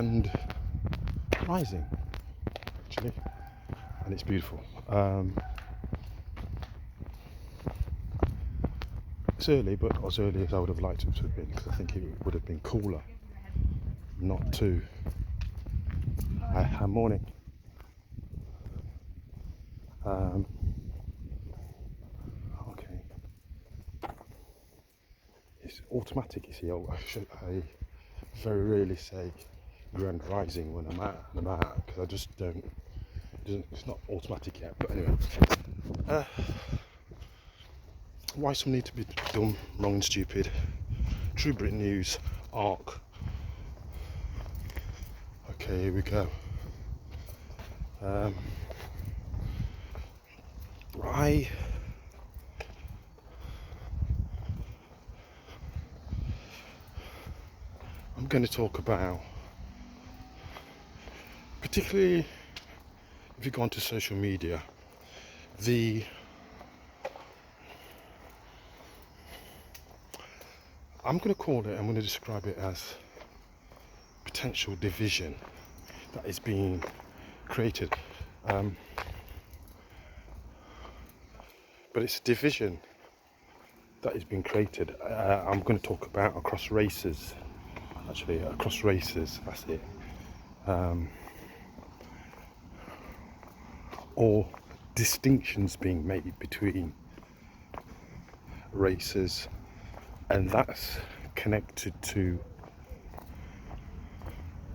and rising, actually, and it's beautiful. It's early, but not as early as I would have liked it to have been, because I think it would have been cooler. Not too. Morning. Okay. It's automatic, you see. I very rarely say grand rising when I'm out and about, because I just don't. It's not automatic yet. But anyway. Why some need to be dumb, wrong and stupid. True Brit news, ARC. Okay, here we go. I'm going to talk about, particularly if you go onto social media, I'm going to describe it as potential division that is being created. But it's a division that is being created. I'm going to talk about across races, that's it. Or distinctions being made between races, and that's connected to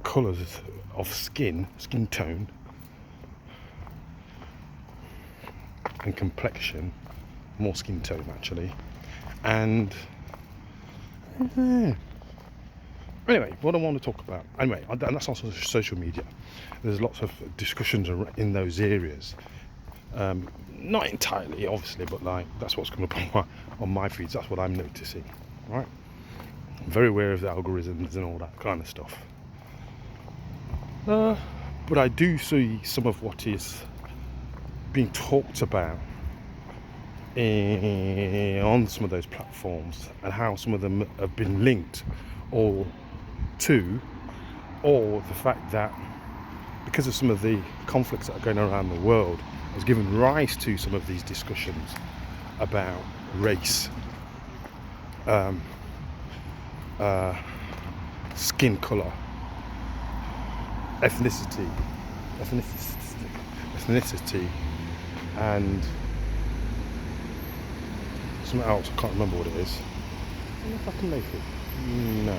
colours of skin tone, and complexion, more skin tone actually, and anyway, what I want to talk about, and that's also social media. There's lots of discussions in those areas, not entirely obviously, but like that's what's coming up on my feeds. That's what I'm noticing, right? I'm very aware of the algorithms and all that kind of stuff, but I do see some of what is being talked about on some of those platforms, and how some of them have been linked or the fact that because of some of the conflicts that are going on around the world has given rise to some of these discussions about race, skin colour, ethnicity, and something else. I can't remember what it is. I don't know if I can make it. No.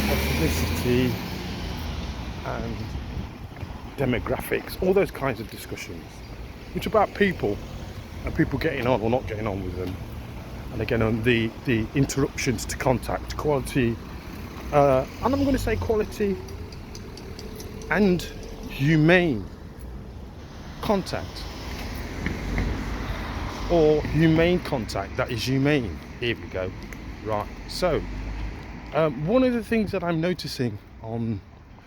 Ethnicity and demographics, all those kinds of discussions, which are about people and people getting on or not getting on with them, and again on the interruptions to contact, quality, and I'm going to say quality and humane contact, or humane contact that is humane. Here we go. Right, so one of the things that I'm noticing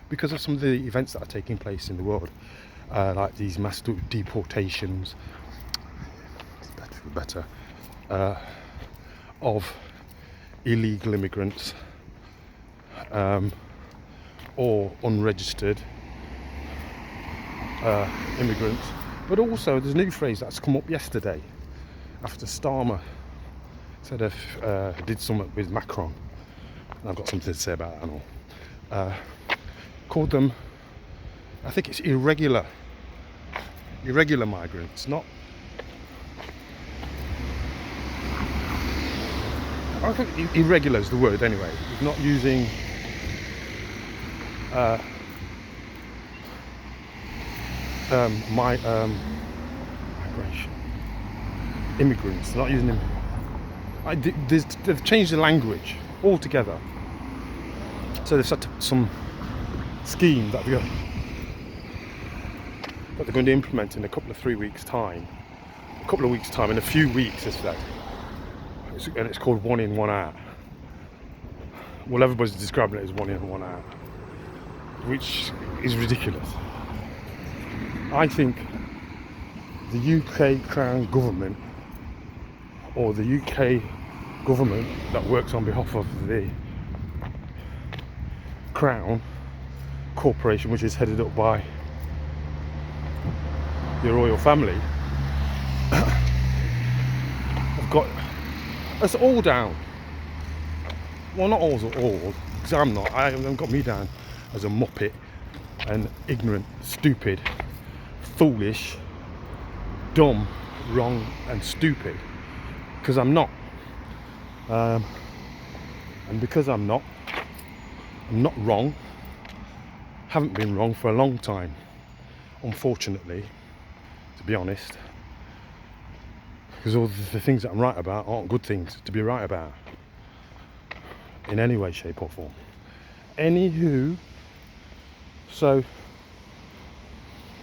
because of some of the events that are taking place in the world, like these mass deportations, of illegal immigrants, or unregistered immigrants, but also there's a new phrase that's come up yesterday after Starmer said did something with Macron, and I've got something to say about that and all. Called them, I think it's irregular migrants, not. I think irregular is the word anyway. He's not using migration, immigrants. They're not using them. They've changed the language altogether. So they've set up some scheme that they're going to implement in a couple of weeks' time, in a few weeks, as that. And it's called 1 in 1 out. Well, everybody's describing it as 1 in 1 out, which is ridiculous. I think the UK Crown government, or the UK government that works on behalf of the Crown Corporation, which is headed up by the royal family, have got us all down. Well, not all, because I'm not. I haven't got me down as a muppet and ignorant, stupid, foolish, dumb, wrong and stupid, because I'm not. And because I'm not wrong, haven't been wrong for a long time, unfortunately, to be honest, because all the things that I'm right about aren't good things to be right about in any way, shape or form. Anywho, so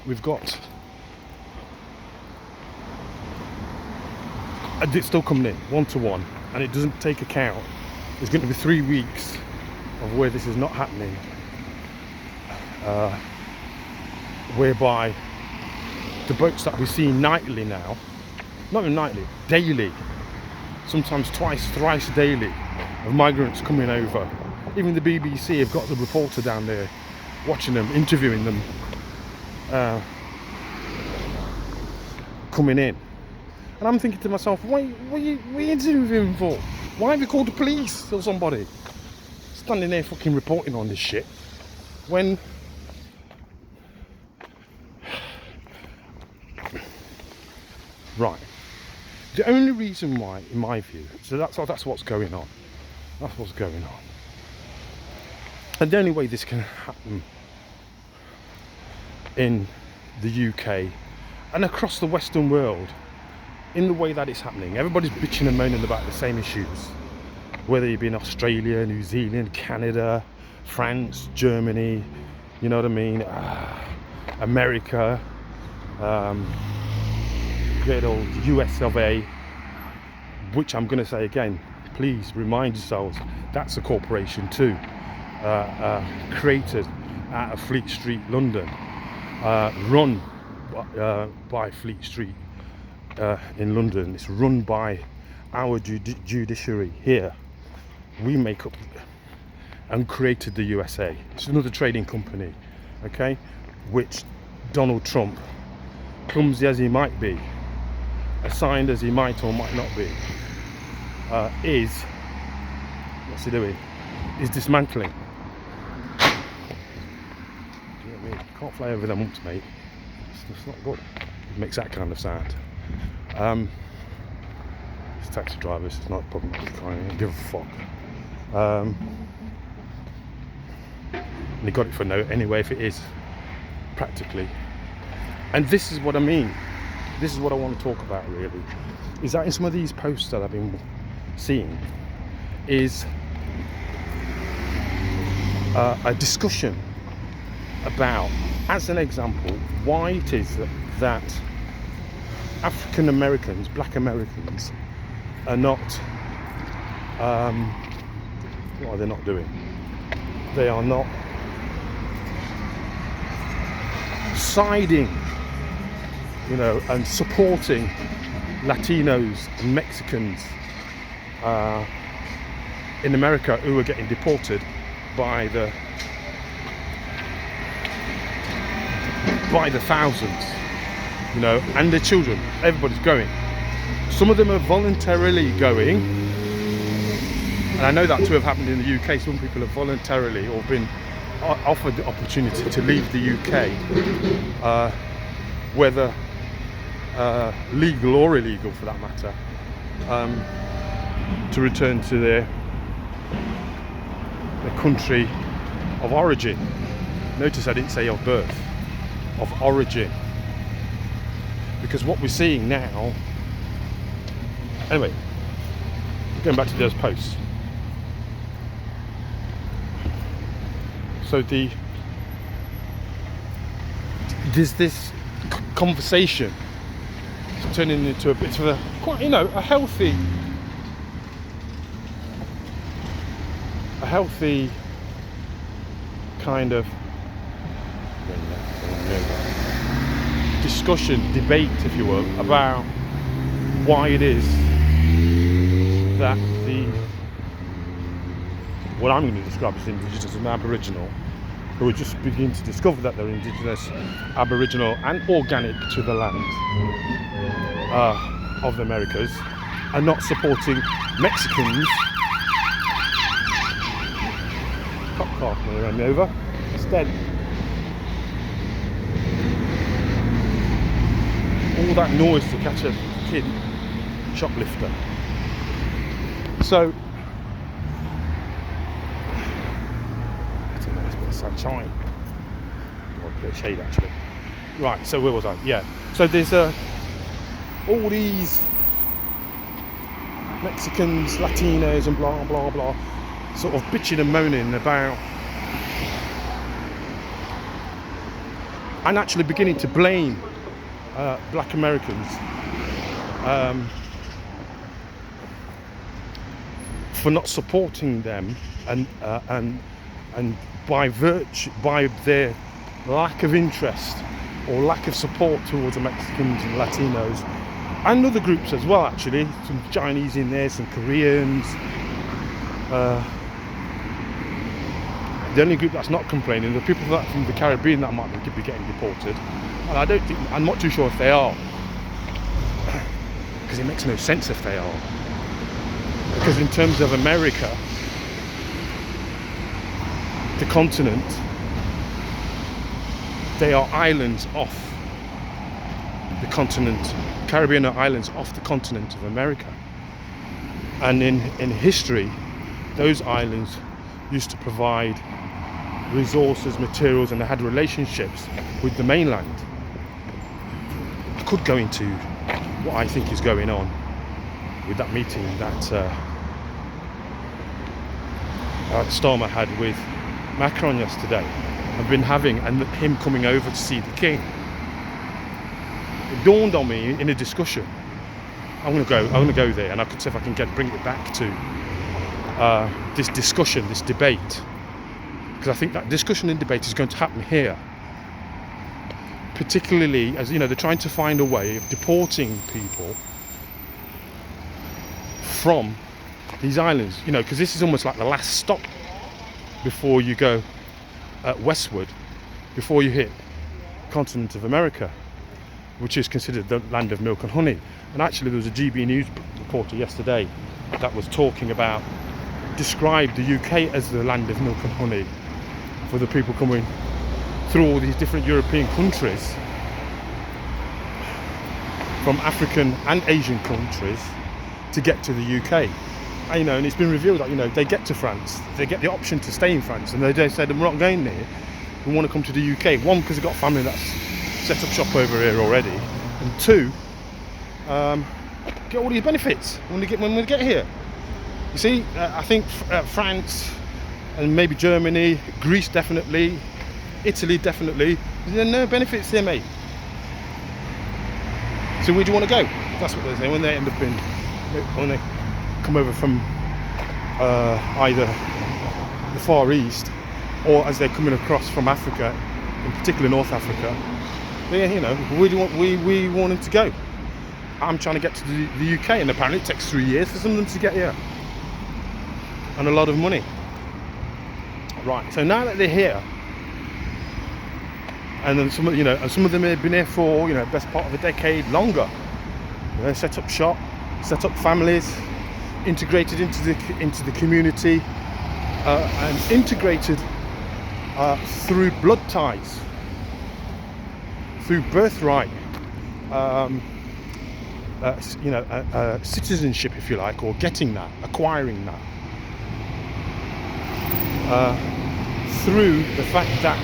we've got, and it's still coming in 1-to-1, and it doesn't take account. There's going to be 3 weeks of where this is not happening, whereby the boats that we see nightly now, not even nightly, daily, sometimes twice, thrice daily, of migrants coming over. Even the BBC have got the reporter down there watching them, interviewing them, coming in. And I'm thinking to myself, what are you interviewing for? Why have you called the police or somebody? Standing there fucking reporting on this shit. When right. The only reason why, in my view, so that's what's going on. That's what's going on. And the only way this can happen in the UK and across the Western world, in the way that it's happening, everybody's bitching and moaning about the same issues, whether you be in Australia, New Zealand, Canada, France, Germany, you know what I mean, America, great old US of A, which I'm going to say again, please remind yourselves, that's a corporation too, created out of Fleet Street, London, run by Fleet Street in London. It's run by our judiciary here. We make up and created the USA. It's another trading company, okay, which Donald Trump, clumsy as he might be, assigned as he might or might not be, what's he doing? Is dismantling. Do you know what I mean? Can't fly over them humps, mate. It's not good. It makes that kind of sound. It's taxi drivers, it's not a problem. I don't give a fuck. And he got it for no anyway, if it is, practically. And this is what I mean. This is what I want to talk about, really. Is that in some of these posts that I've been seeing, is a discussion about, as an example, why it is that African Americans, black Americans, are not, what are they not doing? They are not siding, you know, and supporting Latinos and Mexicans in America who are getting deported by the thousands, you know, and their children. Everybody's going. Some of them are voluntarily going, and I know that too have happened in the UK. Some people have voluntarily or been offered the opportunity to leave the UK, whether legal or illegal for that matter, to return to their country of origin. Notice I didn't say of birth, of origin, because what we're seeing now, anyway, going back to those posts, so there's this conversation turning into a bit of a quite, you know, a healthy kind of discussion, debate, if you will, about why it is that the what I'm going to describe as indigenous and aboriginal, who are just beginning to discover that they're indigenous, aboriginal and organic to the land of the Americas, and not supporting Mexicans. Cop car coming around me over. Instead, all that noise to catch a kid shoplifter. So, it's a nice bit of sunshine. Or a bit of shade actually. Right, so where was I? Yeah. So there's all these Mexicans, Latinos and blah blah blah sort of bitching and moaning about, and actually beginning to blame black Americans for not supporting them, and by their lack of interest or lack of support towards the Mexicans and Latinos and other groups as well. Actually, some Chinese in there, some Koreans. The only group that's not complaining, the people from the Caribbean that might be getting deported, and I'm not too sure if they are, because it makes no sense if they are. Because in terms of America, the continent, they are islands off the continent. Caribbean are islands off the continent of America. And in history, those islands used to provide resources, materials, and they had relationships with the mainland. I could go into what I think is going on with that meeting that Starmer had with Macron yesterday. I've been having, and him coming over to see the king. It dawned on me in a discussion. I'm going to go there, and I could see if I can bring it back to this discussion, this debate, because I think that discussion and debate is going to happen here. Particularly, as you know, they're trying to find a way of deporting people from these islands. You know, because this is almost like the last stop before you go westward, before you hit the continent of America, which is considered the land of milk and honey. And actually, there was a GB News reporter yesterday that was talking about, described the UK as the land of milk and honey for the people coming through all these different European countries, from African and Asian countries, to get to the UK. And, you know, and it's been revealed that, you know, they get to France, they get the option to stay in France, and they said, we're not going there, we want to come to the UK. One, because they've got family that's set up shop over here already, and two, get all these benefits when we get here. You see, I think France and maybe Germany, Greece definitely, Italy definitely, there's no benefits there, mate. So where do you want to go? That's what they're saying when they end up when they come over from either the Far East, or as they're coming across from Africa, in particular North Africa. They, you know, where do we want them to go? I'm trying to get to the UK, and apparently it takes 3 years for some of them to get here, and a lot of money. Right. So now that they're here, and then some of them have been here for, you know, best part of a decade, longer. You know, set up shop, set up families, integrated into the community, and integrated through blood ties, through birthright, citizenship, if you like, or getting that, acquiring that, through the fact that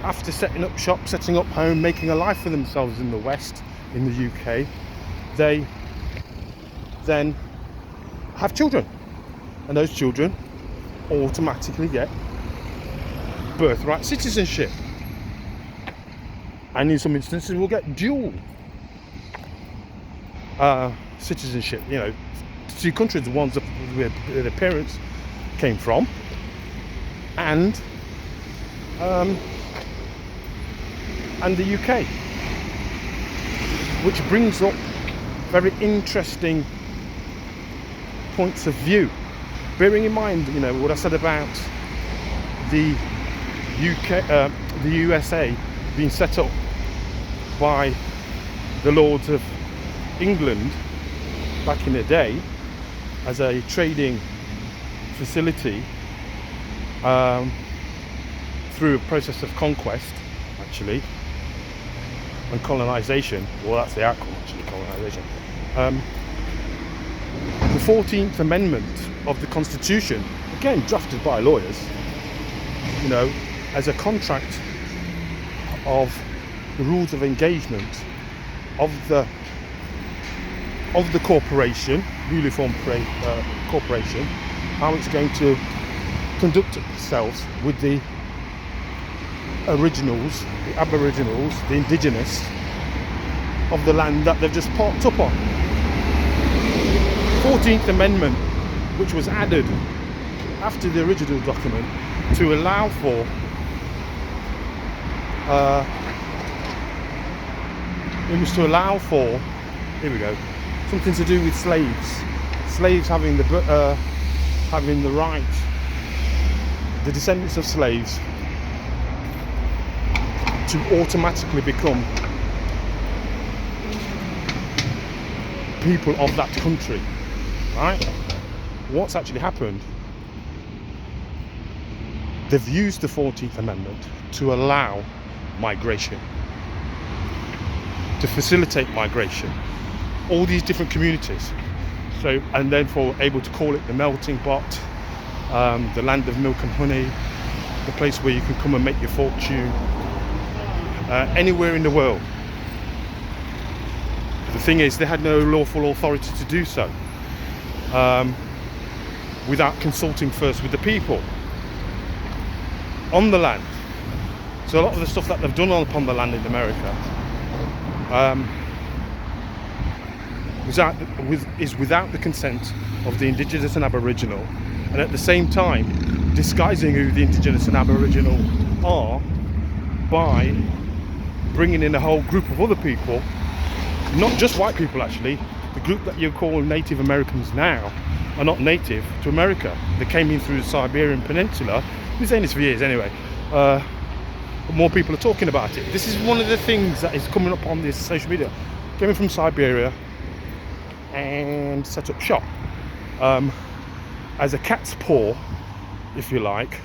after setting up shop, setting up home, making a life for themselves in the West, in the UK, they then have children, and those children automatically get birthright citizenship, and in some instances will get dual citizenship. You know, two countries, the ones where their parents came from, and the UK, which brings up very interesting points of view bearing in mind, you know, what I said about the the USA being set up by the Lords of England back in the day as a trading facility, through a process of conquest, actually, and colonization. Well, that's the outcome, actually, colonization. The 14th Amendment of the Constitution, again drafted by lawyers, you know, as a contract of the rules of engagement of the corporation, newly formed corporation, how it's going to conduct itself with the originals, the aboriginals, the indigenous of the land that they've just parked up on. 14th Amendment, which was added after the original document to allow for here we go, something to do with slaves having the right, the descendants of slaves, to automatically become people of that country, right? What's actually happened, they've used the 14th Amendment to allow migration, to facilitate migration, all these different communities. So, and therefore able to call it the melting pot, the land of milk and honey, the place where you can come and make your fortune, anywhere in the world. The thing is, they had no lawful authority to do so, without consulting first with the people on the land. So a lot of the stuff that they've done upon the land in America is without the consent of the indigenous and aboriginal, and at the same time disguising who the indigenous and aboriginal are by bringing in a whole group of other people, not just white people actually. The group that you call Native Americans now are not native to America. They came in through the Siberian Peninsula. We've been saying this for years anyway. But more people are talking about it. This is one of the things that is coming up on this social media. Came in from Siberia and set up shop as a cat's paw, if you like,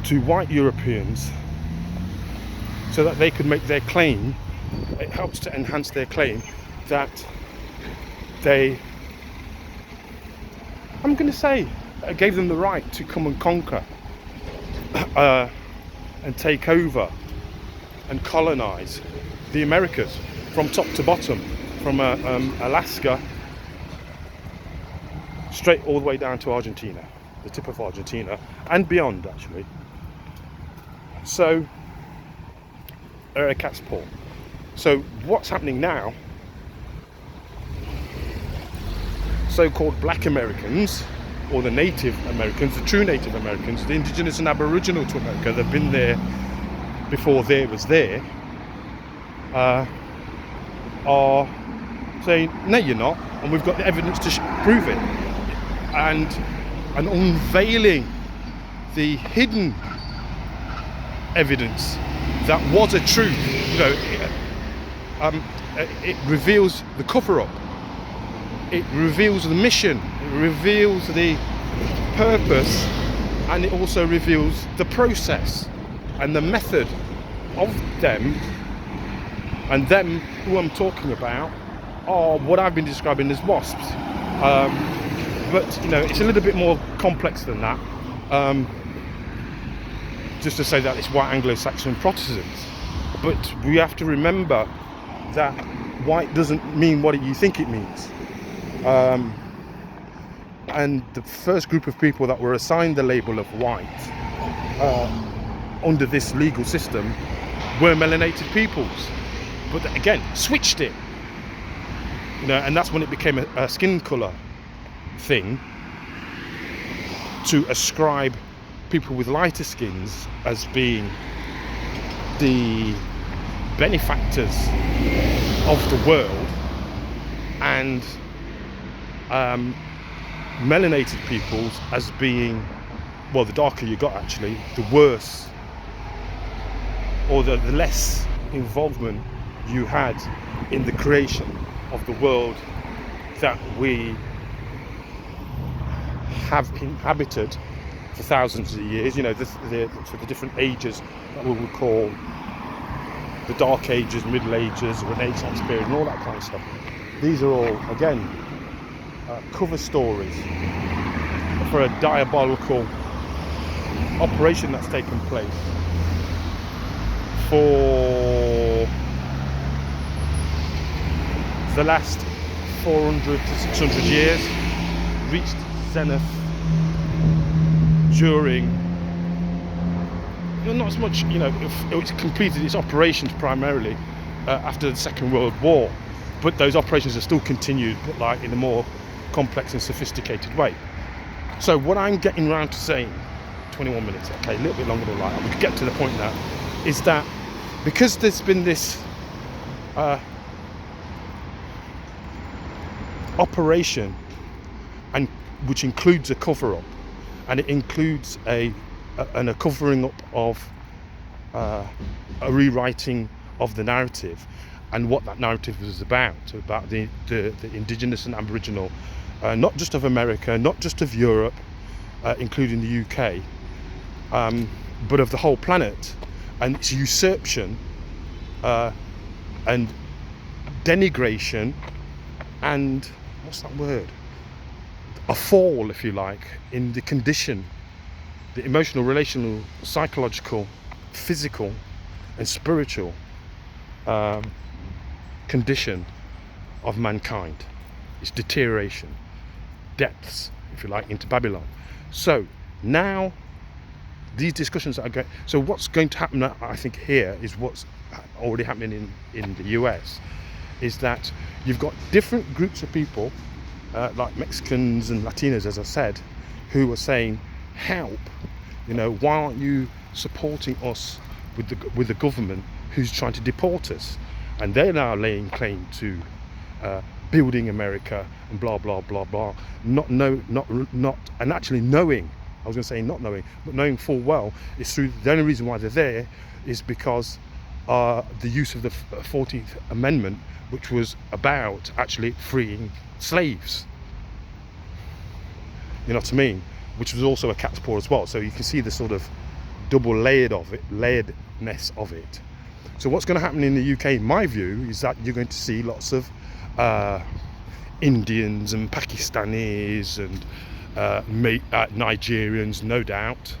to white Europeans, so that they could make their claim. It helps to enhance their claim that they, I'm going to say, gave them the right to come and conquer and take over and colonize the Americas from top to bottom, from Alaska straight all the way down to Argentina, the tip of Argentina, and beyond actually. So they're a cat's paw. So what's happening now, so-called black Americans, or the Native Americans, the true Native Americans, the indigenous and aboriginal to America, they've been there before there was there, are saying, no you're not, and we've got the evidence to prove it, and unveiling the hidden evidence that was a truth. You know, it reveals the cover-up, it reveals the mission, it reveals the purpose, and it also reveals the process and the method of them. And them who I'm talking about are what I've been describing as wasps. But you know, it's a little bit more complex than that. Just to say that it's white Anglo-Saxon Protestants. But we have to remember that white doesn't mean what you think it means. And the first group of people that were assigned the label of white under this legal system were melanated peoples. But again, switched it. You know, and that's when it became a skin colour thing, to ascribe people with lighter skins as being the benefactors of the world, and melanated peoples as being, well, the darker you got actually, the worse, or the less involvement you had in the creation of the world that we have inhabited for thousands of years. You know, the different ages that we would call the Dark Ages, Middle Ages, Renaissance period, and all that kind of stuff. These are all, again, cover stories for a diabolical operation that's taken place for the last 400 to 600 years, reached zenith during, not as much, it's completed its operations primarily after the Second World War, but those operations are still continued, but like in a more complex and sophisticated way. So what I'm getting around to saying, 21 minutes, okay, a little bit longer than I like, we could get to the point now, is that because there's been this operation, and which includes a cover-up, and it includes a covering up of a rewriting of the narrative and what that narrative was about the indigenous and aboriginal, not just of America, not just of Europe, including the UK, but of the whole planet, and its usurpation and denigration and, what's that word? A fall, if you like, in the condition, the emotional, relational, psychological, physical and spiritual condition of mankind. It's deterioration, depths, if you like, into Babylon. So now these discussions are going, so what's going to happen, I think, here is what's already happening in the US, is that you've got different groups of people, like Mexicans and Latinos, as I said, who are saying, help, why aren't you supporting us with the government who's trying to deport us? And they're now laying claim to building America and blah blah blah blah, and actually knowing, I was going to say not knowing, but knowing full well, is through the only reason why they're there is because the use of the 14th Amendment, which was about actually freeing slaves. You know what I mean? Which was also a cat's paw as well. So you can see the sort of double layeredness of it. So what's going to happen in the UK, in my view, is that you're going to see lots of Indians and Pakistanis and Nigerians, no doubt,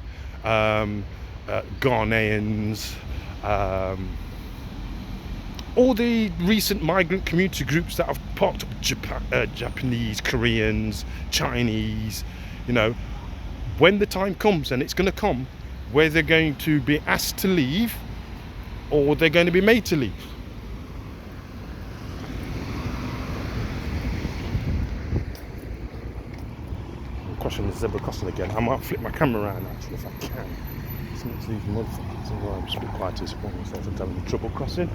Ghanaians, all the recent migrant community groups that have popped up, Japanese, Koreans, Chinese, when the time comes, and it's going to come, where they're going to be asked to leave or they're going to be made to leave. I'm crossing the zebra crossing again. I might flip my camera around actually if I can. Some of these motherfuckers, I'm just a bit quiet to support myself and having trouble crossing.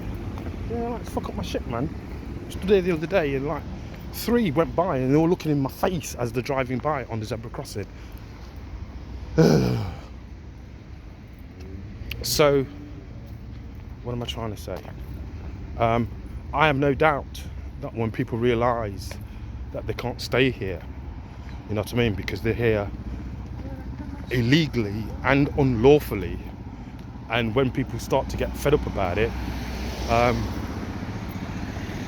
Yeah, I like to fuck up my shit, man. Stood there the other day and like 3 went by and they were looking in my face as they're driving by on the zebra crossing. So, what am I trying to say? I have no doubt that when people realise that they can't stay here, you know what I mean, because they're here illegally and unlawfully, and when people start to get fed up about it,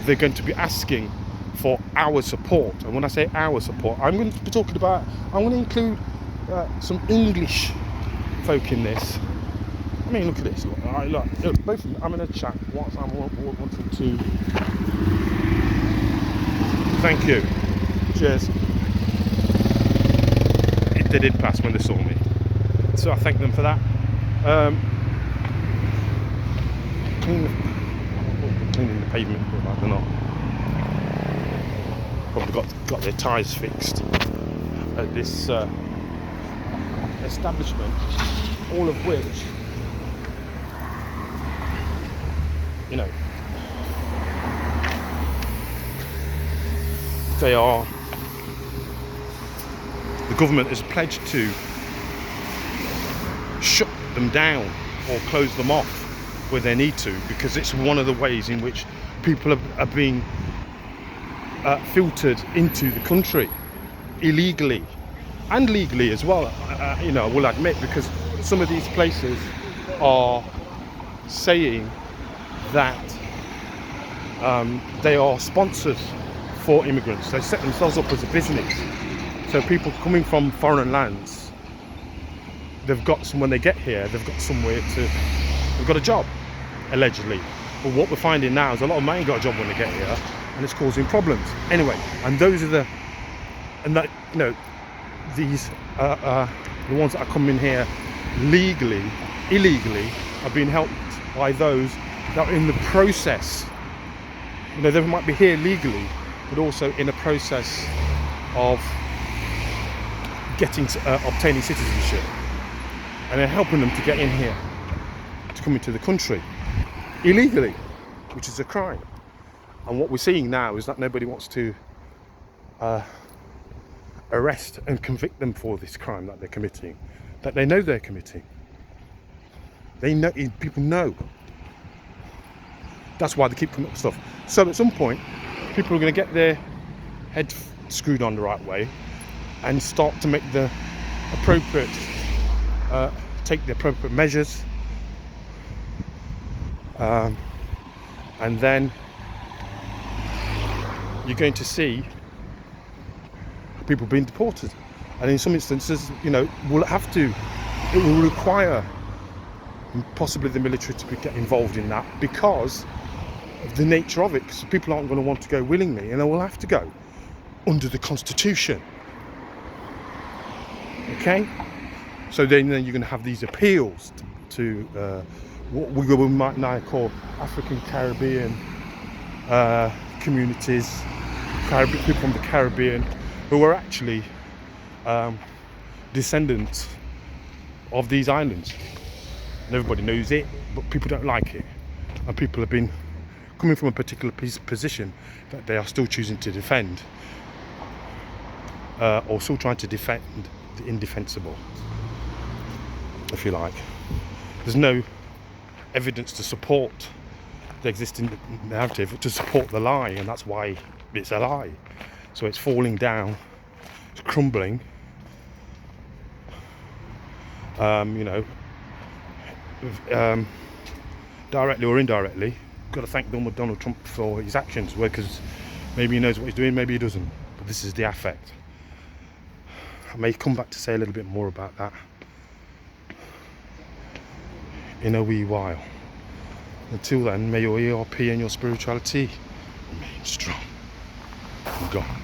they're going to be asking for our support. And when I say our support, I'm going to be talking about, I'm going to include some English folk in this. I mean, look at this. Look, both of them, I'm in a chat. What's I'm wanting to. Thank you. Cheers. They did pass when they saw me, so I thank them for that. Cleaning the pavement, but they're not. Probably got their tyres fixed at this establishment, all of which, they are government has pledged to shut them down or close them off where they need to, because it's one of the ways in which people are being filtered into the country illegally and legally as well. You know, I will admit, because some of these places are saying that they are sponsors for immigrants. They set themselves up as a business. So people coming from foreign lands, they've got when they get here, they've got somewhere to, they've got a job, allegedly. But what we're finding now is a lot of them ain't got a job when they get here, and it's causing problems. Anyway, and those are the, and that, you know, these the ones that are coming here legally, illegally, are being helped by those that are in the process. You know, they might be here legally, but also in a process of obtaining citizenship, and they're helping them to get in here, to come into the country illegally, which is a crime. And what we're seeing now is that nobody wants to arrest and convict them for this crime that they're committing, that they know they're committing. They know, people know. That's why they keep coming up with stuff. So at some point, people are going to get their head screwed on the right way and start to make the appropriate, take the appropriate measures, and then you're going to see people being deported. And in some instances, you know, it will require possibly the military to get involved in that, because of the nature of it, because people aren't going to want to go willingly, and they will have to go under the Constitution. Okay? So then you're going to have these appeals to what we might now call African Caribbean communities, people from the Caribbean, who are actually descendants of these islands. And everybody knows it, but people don't like it. And people have been coming from a particular position that they are still choosing to defend, or still trying to defend the indefensible, if you like. There's no evidence to support the existing narrative, to support the lie, and that's why it's a lie. So it's falling down, it's crumbling, you know, directly or indirectly. Got to thank Donald Trump for his actions, because maybe he knows what he's doing, maybe he doesn't, but this is the affect. I may come back to say a little bit more about that in a wee while. Until then, may your ERP and your spirituality remain strong and gone.